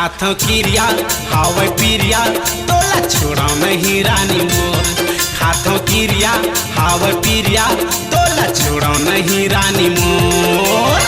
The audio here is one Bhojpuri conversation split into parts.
खाथो किरिया हावे पिरिया तोला छोड़ा नहीं रानी मोर। खाथो किरिया हावे पिरिया तोला छोड़ा नहीं रानी मोर।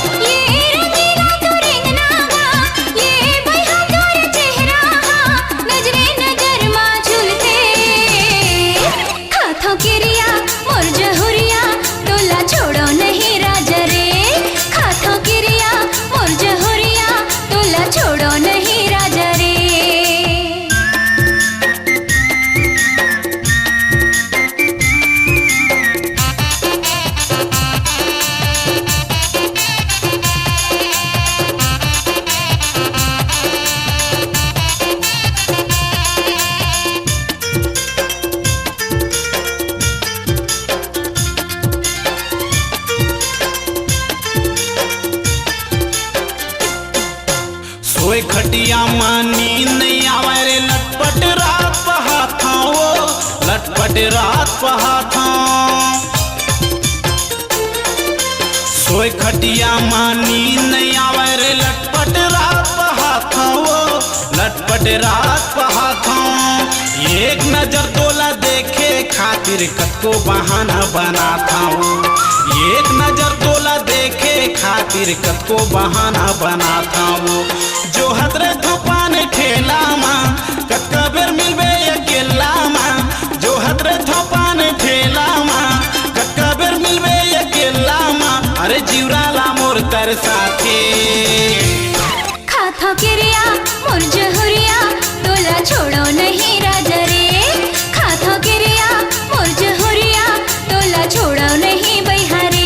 सोए खटिया मानी नहीं आवे रे लटपट रात पहाथा वो लटपट रात पहाथा। सोए खटिया मानी नहीं आवे रे लटपट रात पहाथा वो लटपट रात पहाथा। एक नजर तोला देखे खातिर कतको बहाना बनाता हूँ। एक नजर तोला देखे खातिर कतको बहाना बनाता हूँ। जो हतरे थोपान ठेला माँ कतका बेर मिलबे अकेला माँ। जो हतरे थोपान ठेला माँ कतका बेर मिलबे अकेला माँ। अरे जीवराला मोर तर साथे खाथो किरिया मोर जहुरिया तोला छोड़ो नहीं राजा रे। खाथो किरिया मोर जहुरिया तोला छोड़ो नहीं बैहारे।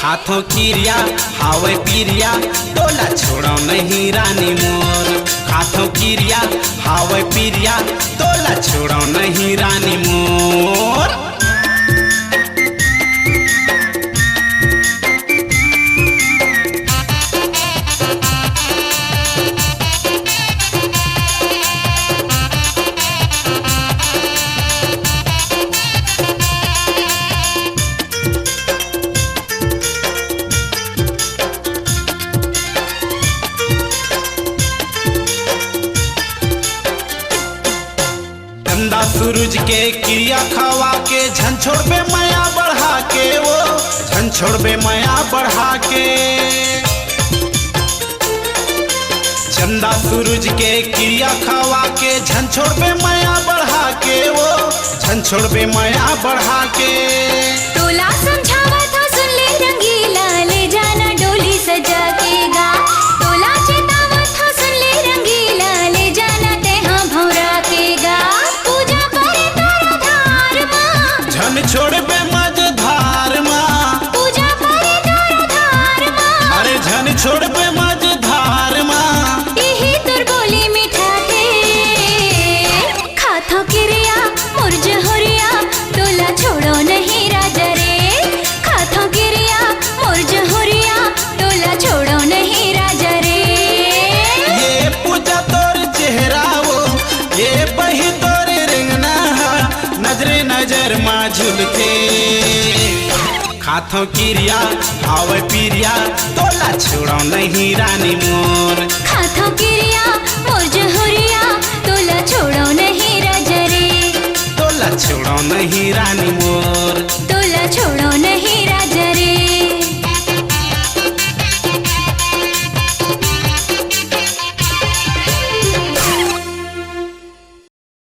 खाथो किरिया हावे पिरिया तोला छोड़ो नहीं रानी मोर। खाथो किरिया हावे पिरिया तोला छोड़ो नहीं रानी मोर। चंदा सूरज के क्रिया खवा के झन छोड़ पे माया बढ़ा के वो झन छोड़ पे माया बढ़ा के। चंदा सूरज के क्रिया खवा के झन छोड़ पे माया बढ़ा के वो झन छोड़ पे माया बढ़ा के। तोला समझावा था सुन ले रंगीला ले जाना डोली सजा के गा। तोला चेतावा था सुन ले रंगीला ले जाना तेहा भौरा के गा। झन छोड़ पे मझधार माँ पूजा करे तारा धार माँ। अरे झन छोड़ पे मझधार माँ यही तुर बोली मिठा के। खाथो किरिया मोर जहुरिया तोला छोड़ो नहीं राजा रे। खाथो किरिया मोर जहुरिया तोला छोड़ो नहीं राजा रे। ये पूजा तोर चेहरा वो ये बही तोर रिंगना नजरे नजर माँ झुलते। खाथो किरिया हावे पिरिया तोला छोड़ो नहीं रानी मोर। खाथो किरिया मोर जहुरिया तोला छोड़ो नहीं। छोड़ो नहीं रानी मोर, तोला छोड़ो नहीं